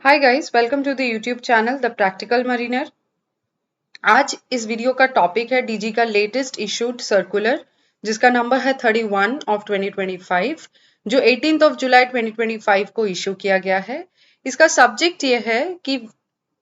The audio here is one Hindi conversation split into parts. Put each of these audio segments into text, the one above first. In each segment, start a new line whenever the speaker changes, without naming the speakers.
Hi guys, welcome to the YouTube channel the practical mariner. आज इस वीडियो का टॉपिक है डीजी का लेटेस्ट इशूड सर्कुलर, जिसका नंबर है 31 ऑफ 2025, जो 18 ऑफ जुलाई 2025 को इशू किया गया है। इसका सब्जेक्ट ये है कि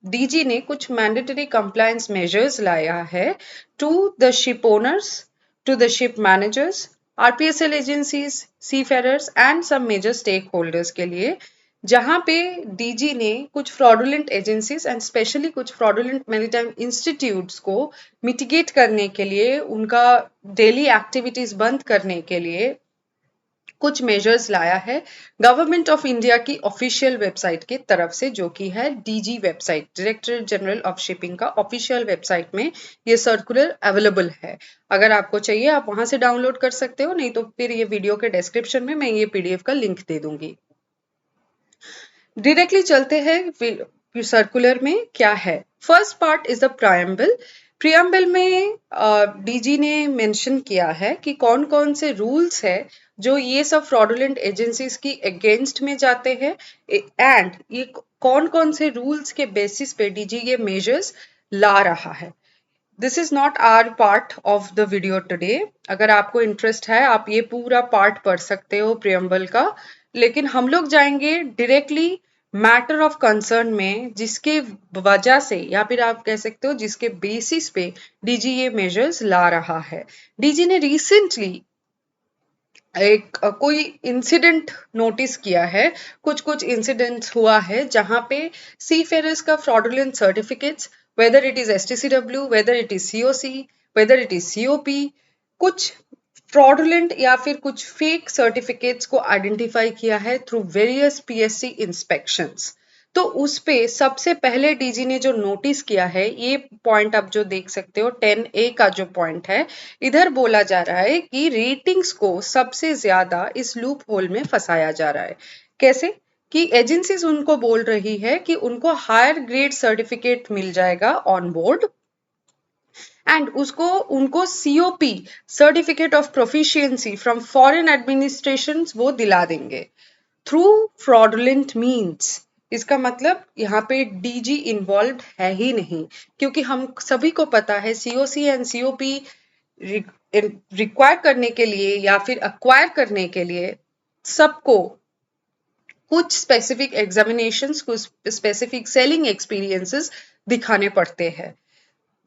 डीजी ने कुछ मैंडेटरी कंप्लायंस मेजर्स लाया है to the ship owners, to the ship managers, RPSL agencies, seafarers and some major stakeholders के लिए, जहां पे डीजी ने कुछ फ्रॉडुलेंट एजेंसीज एंड स्पेशली कुछ फ्रॉडुलेंट मैरीटाइम इंस्टीट्यूट्स को मिटिगेट करने के लिए, उनका डेली एक्टिविटीज बंद करने के लिए कुछ मेजर्स लाया है गवर्नमेंट ऑफ इंडिया की ऑफिशियल वेबसाइट की तरफ से, जो कि है DG website, directorate general of shipping का ऑफिशियल वेबसाइट में ये सर्कुलर अवेलेबल है। अगर आपको चाहिए आप वहां से डाउनलोड कर सकते हो, नहीं तो फिर ये वीडियो के डिस्क्रिप्शन में मैं ये पीडीएफ का लिंक दे दूंगी। डायरेक्टली चलते हैं सर्कुलर में क्या है। First part is the preamble. Preamble में डीजी ने मेंशन किया है कि कौन कौन से रूल्स है जो ये सब फ्रॉडुलेंट एजेंसीज की अगेंस्ट में जाते हैं, एंड ये कौन कौन से रूल्स के बेसिस पे डीजी ये मेजर्स ला रहा है। This is not our part of the video today. अगर आपको इंटरेस्ट है आप ये पूरा पार्ट पढ़ सकते हो प्रियम्बल का, लेकिन हम लोग जाएंगे डायरेक्टली मैटर ऑफ कंसर्न में, जिसके वजह से या फिर आप कह सकते हो जिसके बेसिस पे डीजी ये मेजर्स ला रहा है। डीजी ने रिसेंटली एक कोई इंसिडेंट नोटिस किया है, कुछ कुछ इंसिडेंट्स हुआ है जहां पे सी फेरर्स का fraudulent certificates, whether it is एसटीसीडब्ल्यू, whether it is COC, whether it is COP, कुछ फ्रॉडुलेंट या फिर कुछ फेक सर्टिफिकेट्स को आइडेंटिफाई किया है थ्रू वेरियस पीएससी इंस्पेक्शंस। तो उस पे सबसे पहले डीजी ने जो नोटिस किया है, ये पॉइंट आप जो देख सकते हो 10A का जो पॉइंट है, इधर बोला जा रहा है कि रेटिंग्स को सबसे ज्यादा इस लूप होल में फंसाया जा रहा है। कैसे कि एजेंसीज उनको बोल रही है कि उनको हायर ग्रेड सर्टिफिकेट मिल जाएगा ऑन बोर्ड, एंड उसको उनको COP, certificate of proficiency from foreign administration वो दिला देंगे थ्रू फ्रॉडुलेंट मीन्स। इसका मतलब यहाँ पे डीजी इन्वॉल्व है ही नहीं, क्योंकि हम सभी को पता है सीओसी एंड सीओपी रिक्वायर करने के लिए या फिर अक्वायर करने के लिए सबको कुछ स्पेसिफिक एग्जामिनेशंस, कुछ स्पेसिफिक सेलिंग एक्सपीरियंसेस दिखाने पड़ते हैं,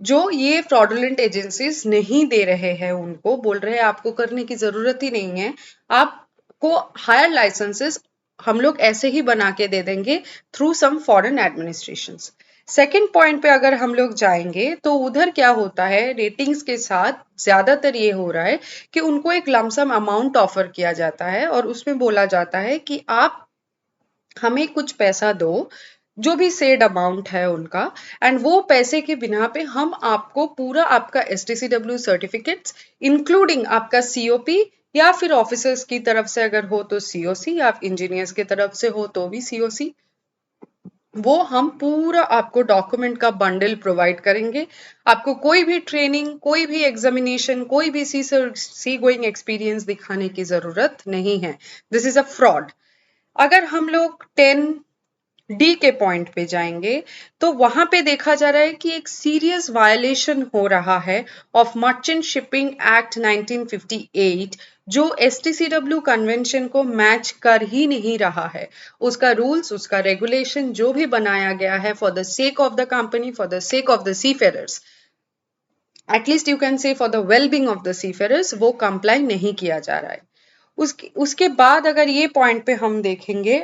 जो ये फ्रॉडुलेंट एजेंसीज नहीं दे रहे हैं। उनको बोल रहे हैं आपको करने की जरूरत ही नहीं है, आपको हायर लाइसेंसेस हम लोग ऐसे ही बना के दे देंगे through some foreign administrations. Second point पे अगर हम लोग जाएंगे तो उधर क्या होता है, रेटिंग्स के साथ ज्यादातर ये हो रहा है कि उनको एक लमसम अमाउंट ऑफर किया जाता है और उसमें बोला जाता है कि आप हमें कुछ पैसा दो, जो भी सेड अमाउंट है उनका, एंड वो पैसे के बिना पे हम आपको पूरा आपका एसटीसीडब्ल्यू सर्टिफिकेट्स इंक्लूडिंग आपका सीओपी, या फिर ऑफिसर्स की तरफ से अगर हो तो सीओसी, या इंजीनियर्स की तरफ से हो तो भी सीओसी, वो हम पूरा आपको डॉक्यूमेंट का बंडल प्रोवाइड करेंगे। आपको कोई भी ट्रेनिंग, कोई भी एग्जामिनेशन, कोई भी सी गोइंग एक्सपीरियंस दिखाने की जरूरत नहीं है। This is a fraud. अगर हम लोग 10D के पॉइंट पे जाएंगे तो वहां पे देखा जा रहा है कि एक सीरियस वायलेशन हो रहा है ऑफ मर्चेंट शिपिंग एक्ट 1958, जो एसटीसीडब्ल्यू कन्वेंशन को मैच कर ही नहीं रहा है। उसका रूल्स, उसका रेगुलेशन जो भी बनाया गया है for the sake of the company, for the sake of the seafarers, at least you can say for the wellbeing of the seafarers, वो कंप्लाई नहीं किया जा रहा है। उसके बाद अगर ये पॉइंट पे हम देखेंगे,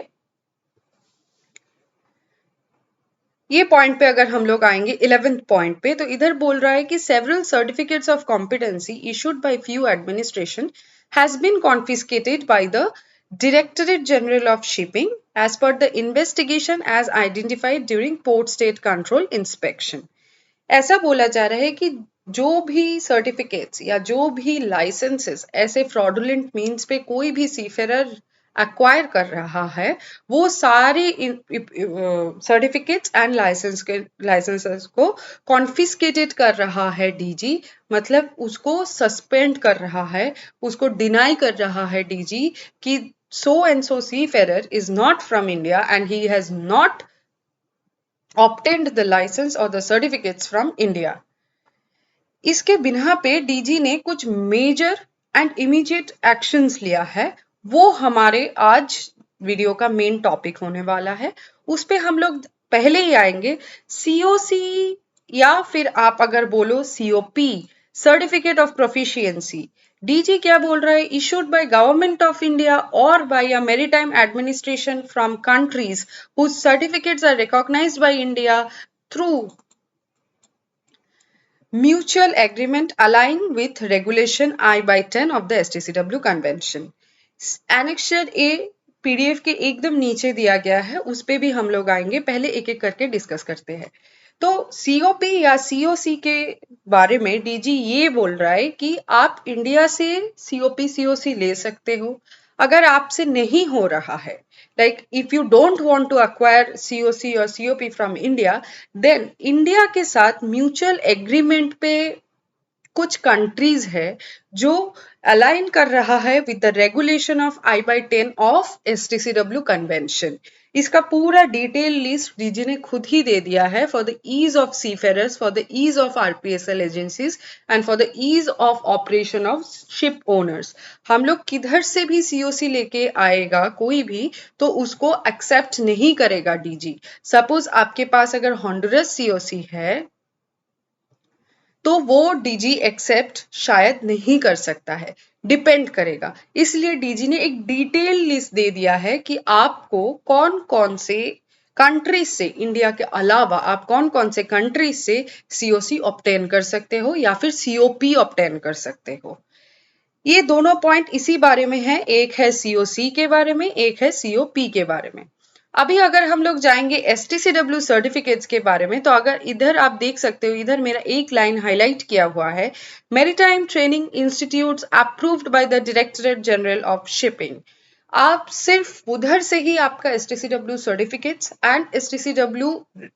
ये पॉइंट पे अगर हम लोग आएंगे 11th पॉइंट पे, तो इधर बोल रहा है कि several certificates of competency issued by few administration has been confiscated by the directorate general of shipping as per the investigation as identified during port state control inspection. ऐसा बोला जा रहा है कि जो भी सर्टिफिकेट्स या जो भी लाइसेंसेस ऐसे फ्रॉडुलेंट मीन्स पे कोई भी सीफेरर एक्वायर कर रहा है, वो सारे सर्टिफिकेट्स एंड लाइसेंसेस को कॉन्फिस्केटेड कर रहा है डीजी। मतलब उसको सस्पेंड कर रहा है, उसको डिनाई कर रहा है डीजी कि so and so seafarer is not from India and he has not obtained the license or the certificates from India. इसके बिना पे डीजी ने कुछ मेजर एंड इमीडिएट एक्शंस लिया है, वो हमारे आज वीडियो का मेन टॉपिक होने वाला है। उस पे हम लोग पहले ही आएंगे सीओसी, या फिर आप अगर बोलो COP, certificate of proficiency. DG क्या बोल रहा है? Issued by government of India और by a maritime administration from countries whose certificates are recognised by India through mutual agreement align with regulation I/10 of the STCW convention. Annexure A PDF के एकदम नीचे दिया गया है, उस पे भी हम लोग आएंगे, पहले एक एक करके डिस्कस करते हैं। तो सीओपी या सीओसी के बारे में डीजी ये बोल रहा है कि आप इंडिया से सीओपी सीओसी ले सकते हो अगर आपसे नहीं हो रहा है। like if you don't want to acquire COC or COP from India, then India के साथ म्यूचुअल एग्रीमेंट पे कुछ कंट्रीज है जो अलाइन कर रहा है with the regulation of I/10 of STCW convention. इसका पूरा डिटेल लिस्ट डीजी ने खुद ही दे दिया है for the ease of seafarers, for the ease of RPSL agencies and for the ease of operation of ship owners. हम लोग किधर से भी सीओसी लेके आएगा कोई भी, तो उसको एक्सेप्ट नहीं करेगा डीजी। सपोज आपके पास अगर हॉन्डुरस सीओसी है तो वो डीजी एक्सेप्ट शायद नहीं कर सकता है, डिपेंड करेगा। इसलिए डीजी ने एक डिटेल लिस्ट दे दिया है कि आपको कौन कौन से कंट्रीज से, इंडिया के अलावा आप कौन कौन से कंट्रीज से सीओसी ऑब्टेन कर सकते हो या फिर सीओपी ऑब्टेन कर सकते हो। ये दोनों पॉइंट इसी बारे में है, एक है सीओसी के बारे में, एक है सीओपी के बारे में। अभी अगर हम लोग जाएंगे STCW सर्टिफिकेट्स के बारे में, तो अगर इधर आप देख सकते हो, इधर मेरा एक लाइन हाईलाइट किया हुआ है, maritime training institutes approved by the directorate general of shipping. आप सिर्फ उधर से ही आपका STCW certificates and STCW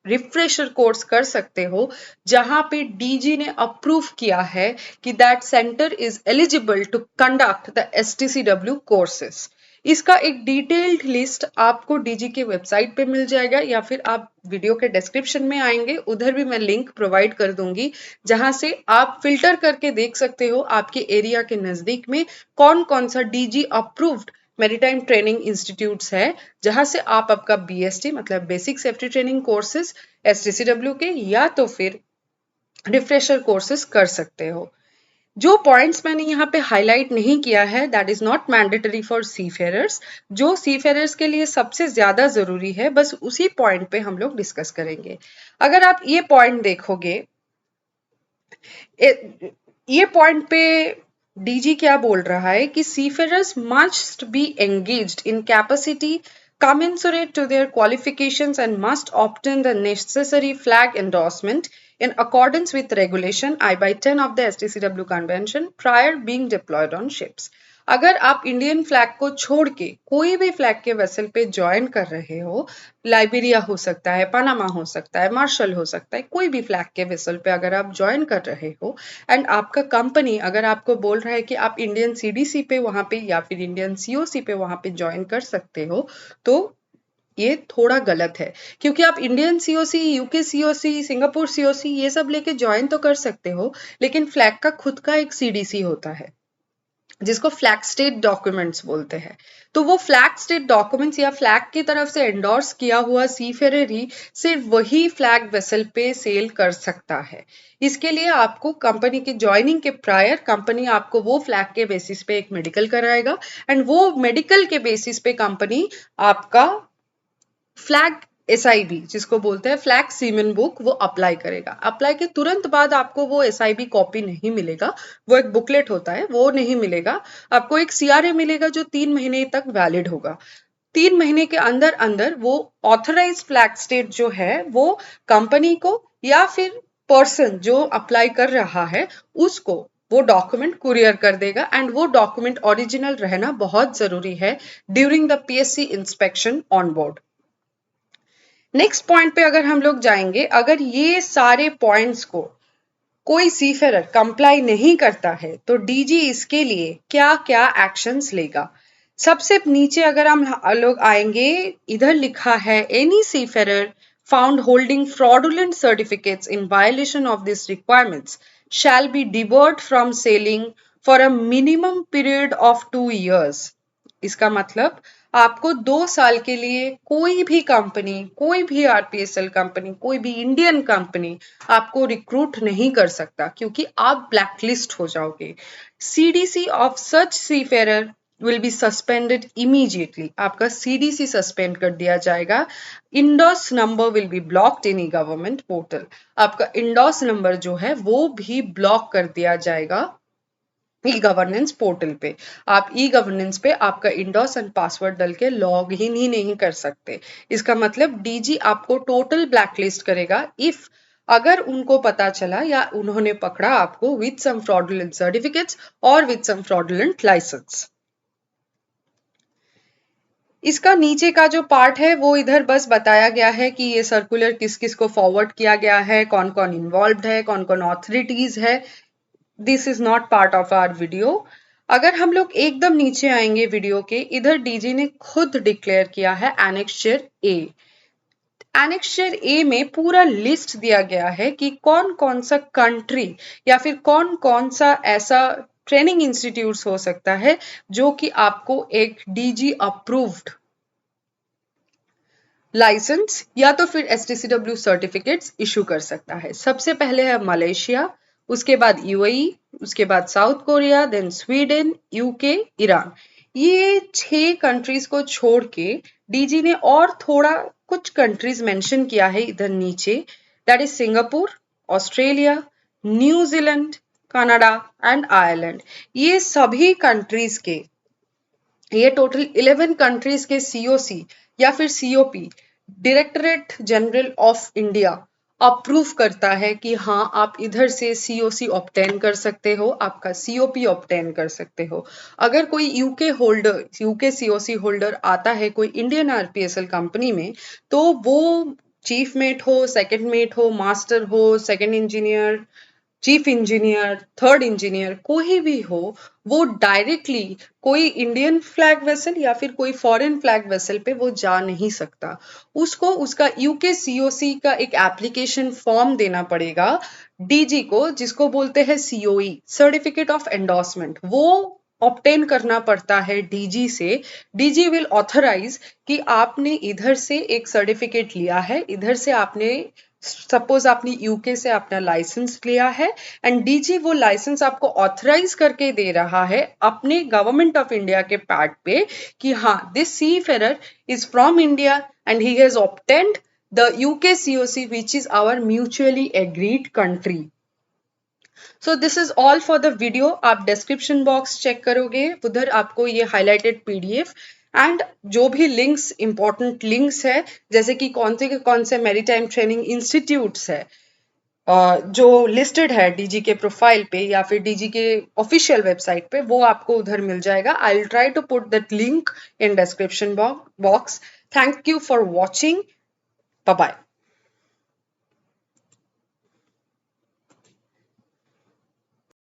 refresher course कर सकते हो जहां पे डीजी ने अप्रूव किया है कि that centre is eligible to conduct the STCW courses. इसका एक डिटेल्ड लिस्ट आपको डीजी के वेबसाइट पे मिल जाएगा, या फिर आप वीडियो के डिस्क्रिप्शन में आएंगे, उधर भी मैं लिंक प्रोवाइड कर दूंगी, जहां से आप फिल्टर करके देख सकते हो आपके एरिया के नजदीक में कौन कौन सा DG approved maritime training institutes है, जहां से आप आपका BST मतलब basic safety training courses STCW के या तो फिर रिफ्रेशर कोर्सेज कर सकते हो। जो पॉइंट्स मैंने यहाँ पे हाईलाइट नहीं किया है, that is not mandatory for seafarers. जो सीफेरर्स के लिए सबसे ज्यादा जरूरी है, बस उसी पॉइंट पे हम लोग डिस्कस करेंगे। अगर आप ये पॉइंट देखोगे, ये पॉइंट पे डीजी क्या बोल रहा है कि seafarers must be engaged in capacity commensurate to their qualifications and must obtain the necessary flag endorsement in accordance with regulation I/10 of the STCW convention prior being deployed on ships। अगर आप इंडियन फ्लैग को छोड़ के कोई भी फ्लैग के वेसल पे ज्वाइन कर रहे हो, लाइबेरिया हो सकता है, पनामा हो सकता है, मार्शल हो सकता है, कोई भी फ्लैग के वेसल पे अगर आप ज्वाइन कर रहे हो एंड आपका कंपनी अगर आपको बोल रहा है कि आप इंडियन CDC पे वहां पे या फिर इंडियन COC पे वहां पे ज्वाइन कर सकते हो, तो ये थोड़ा गलत है। क्योंकि आप Indian COC, UK COC, Singapore COC ये सब लेके ज्वाइन तो कर सकते हो, लेकिन फ्लैग का खुद का एक CDC होता है जिसको फ्लैग स्टेट डॉक्यूमेंट्स बोलते हैं। तो वो फ्लैग स्टेट डॉक्यूमेंट्स या फ्लैग की तरफ से एंडोर्स किया हुआ सीफेरर ही सिर्फ वही फ्लैग वेसल पे सेल कर सकता है। इसके लिए आपको कंपनी के ज्वाइनिंग के प्रायर कंपनी आपको वो फ्लैग के बेसिस पे एक मेडिकल कराएगा एंड वो मेडिकल के बेसिस पे कंपनी आपका फ्लैग SIB जिसको बोलते हैं फ्लैग सीमेन बुक, वो अप्लाई करेगा। अप्लाई के तुरंत बाद आपको वो SIB कॉपी नहीं मिलेगा, वो एक बुकलेट होता है, वो नहीं मिलेगा। आपको एक CRA मिलेगा जो 3 महीने तक वैलिड होगा। 3 महीने के अंदर अंदर वो ऑथराइज फ्लैग स्टेट जो है वो कंपनी को या फिर पर्सन जो अप्लाई कर रहा है उसको वो डॉक्यूमेंट कुरियर कर देगा एंड वो डॉक्यूमेंट ओरिजिनल रहना बहुत जरूरी है during the PSC inspection on board. Next point पे अगर हम लोग जाएंगे, अगर ये सारे पॉइंट्स को कोई सीफेरर कंप्लाई नहीं करता है तो डीजी इसके लिए क्या क्या एक्शंस लेगा। सबसे नीचे अगर हम लोग आएंगे, इधर लिखा है any seafarer found holding fraudulent certificates in violation of these requirements shall be debarred from sailing for a minimum period of 2 years. इसका मतलब आपको 2 साल के लिए कोई भी कंपनी, कोई भी आरपीएसएल कंपनी, कोई भी इंडियन कंपनी आपको रिक्रूट नहीं कर सकता क्योंकि आप ब्लैकलिस्ट हो जाओगे. CDC of such seafarer will be suspended immediately. आपका CDC सस्पेंड कर दिया जाएगा. इंडोस number will be blocked in e-government portal. आपका इंडोस नंबर जो है वो भी ब्लॉक कर दिया जाएगा ई गवर्नेंस पोर्टल पे. आप ई गवर्नेंस पे आपका इंडोस एंड पासवर्ड डाल के लॉग इन ही नहीं कर सकते. इसका मतलब डीजी आपको टोटल ब्लैकलिस्ट करेगा इफ अगर उनको पता चला या उन्होंने पकड़ा आपको विद सम फ्रॉडुलेंट सर्टिफिकेट्स और विद सम फ्रॉडुलेंट लाइसेंस. इसका नीचे का जो पार्ट है वो इधर बस बताया गया है कि ये सर्कुलर किस किस को फॉरवर्ड किया गया है, कौन कौन इन्वॉल्व है, कौन कौन ऑथोरिटीज है. This is not part of our video. अगर हम लोग एकदम नीचे आएंगे वीडियो के, इधर डीजी ने खुद डिक्लेयर किया है एनेक्सचर ए. एनेक्सचर ए में पूरा लिस्ट दिया गया है कि कौन कौन सा कंट्री या फिर कौन कौन सा ऐसा ट्रेनिंग इंस्टीट्यूट्स हो सकता है जो कि आपको एक डीजी अप्रूव्ड लाइसेंस या तो फिर एसटीसीडब्ल्यू सर्टिफिकेट्स इशू कर सकता है. सबसे पहले है मलेशिया, उसके बाद यूएई, उसके बाद South Korea, then Sweden, UK, Iran. ये 6 कंट्रीज को छोड़ के डीजी ने और थोड़ा कुछ कंट्रीज मेंशन किया है इधर नीचे. That is Singapore, Australia, New Zealand, Canada and Ireland. ये सभी कंट्रीज के, ये टोटल 11 कंट्रीज के सीओसी या फिर COP directorate general of India approve करता है कि हाँ आप इधर से सीओसी ऑब्टेन कर सकते हो, आपका सीओपी ऑब्टेन कर सकते हो. अगर कोई यूके सीओसी होल्डर आता है कोई इंडियन आरपीएसएल कंपनी में, तो वो चीफ मेट हो, सेकंड मेट हो, मास्टर हो, second engineer, chief engineer, third engineer, कोई भी हो, वो डायरेक्टली कोई इंडियन फ्लैग वेसल या फिर कोई फॉरेन फ्लैग वेसल पे वो जा नहीं सकता. उसको उसका यूके सीओसी का एक एप्लीकेशन फॉर्म देना पड़ेगा डीजी को, जिसको बोलते हैं सीओई, सर्टिफिकेट ऑफ एंडोर्समेंट. वो ऑब्टेन करना पड़ता है डीजी से. डीजी विल ऑथराइज कि आपने इधर से एक सर्टिफिकेट लिया है, इधर से आपने सपोज आपने यूके से अपना लाइसेंस लिया है एंड डीजी वो लाइसेंस आपको ऑथराइज करके दे रहा है अपने गवर्नमेंट ऑफ इंडिया के पार्ट पे कि हाँ this seafarer is from India and he has obtained the UK COC which is our mutually agreed country. So this is all for the video. आप डिस्क्रिप्शन बॉक्स चेक करोगे, उधर आपको ये हाईलाइटेड पीडीएफ एंड जो भी लिंक्स, इंपॉर्टेंट लिंक्स है, जैसे कि कौन से मैरीटाइम ट्रेनिंग इंस्टीट्यूट्स है जो लिस्टेड है डीजी के प्रोफाइल पे या फिर डीजी के ऑफिशियल वेबसाइट पे, वो आपको उधर मिल जाएगा. I will try to put that link in description box. Thank you for watching. Bye bye.